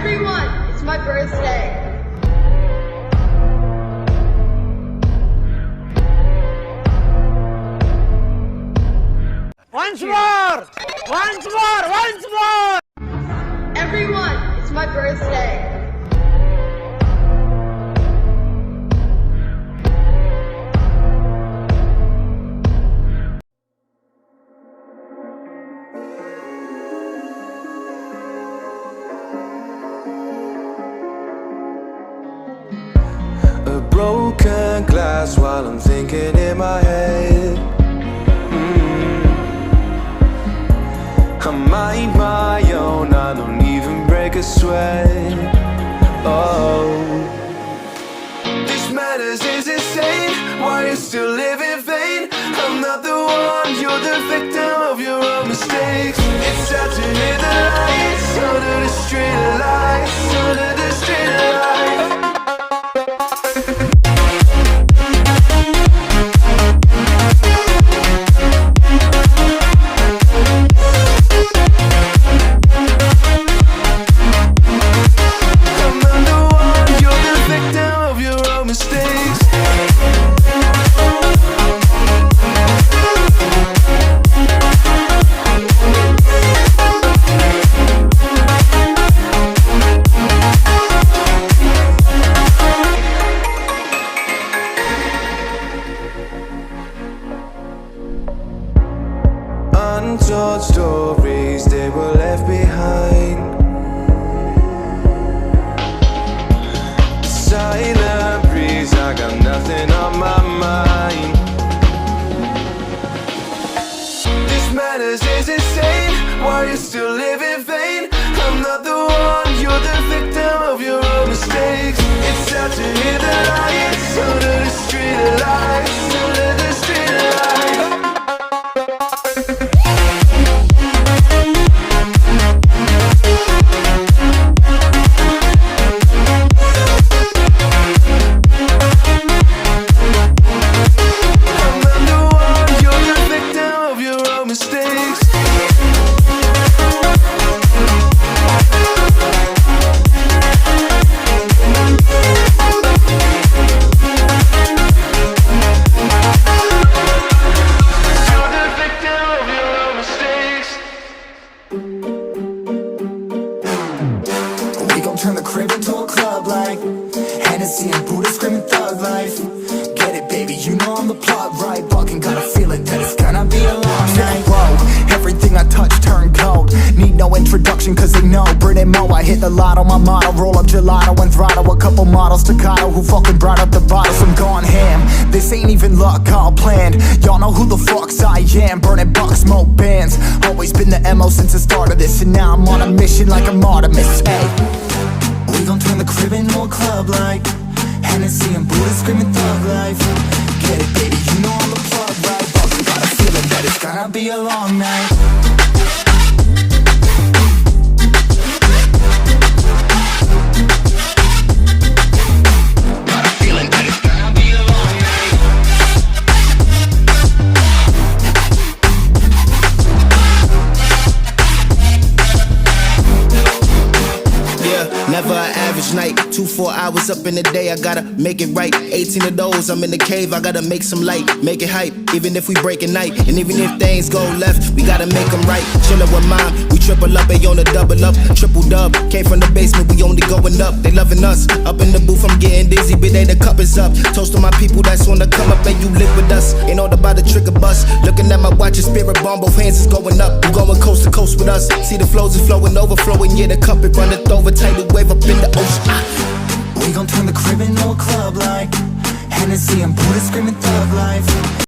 Everyone, it's my birthday. Once more! Once more! Once more! Everyone, it's my birthday. A broken glass while I'm thinking in my head. I mind my own, I don't even break a sweat. Oh, this madness is insane. Why you still live in vain? I'm not the one, you're the victim of your own mistakes. It's time to hit the lights, under the street lights, under the street lights. Untold stories, they were left behind. Silent breeze, I got nothing on my mind. This madness is insane. Why you still live in vain? I'm not the one, you're the victim of your own mistakes. It's time to hit the lights, under the street lights, under the street lights. Turn the crib into a club like Hennessy and Buddha screaming thug life. Get it, baby, you know I'm the plug, right? Fucking got a feeling that it's gonna be a long night. Whoa, everything I touch turn cold. Need no introduction cause they know Brit and Mo. I hit the lotto, my motto. Roll up gelato and throttle a couple models staccato who fucking brought up the bottles. I'm gone ham, this ain't even luck, all planned. Y'all know who the fucks I am. Burning bucks, smoke bands. Always been the MO since the start of this. And now I'm on a mission like I'm Artemis. Hey, we gon' turn the crib into a club like Hennessy and Buddha screaming thug life. Get it, baby, you know I'm the plug, right? Fucking got a feeling that it's gonna be a long night. Never an average night, 2-4 hours up in the day, I gotta make it right. 18 of those, I'm in the cave, I gotta make some light, make it hype, even if we break a night. And even if things go left, we gotta make them right. Chillin' with mom, we triple up, they on the double up, triple dub. Came from the basement, we only going up, they loving us. Up in the booth, I'm getting dizzy, but they the cup is up. Toast to my people that's on the come up, and you live with us. Ain't all about the trick of bus. Looking at my watch, your spirit bomb, both hands is going up. You going coast to coast with us. See the flows is flowing, overflowing, yeah, the cup it runneth over. Title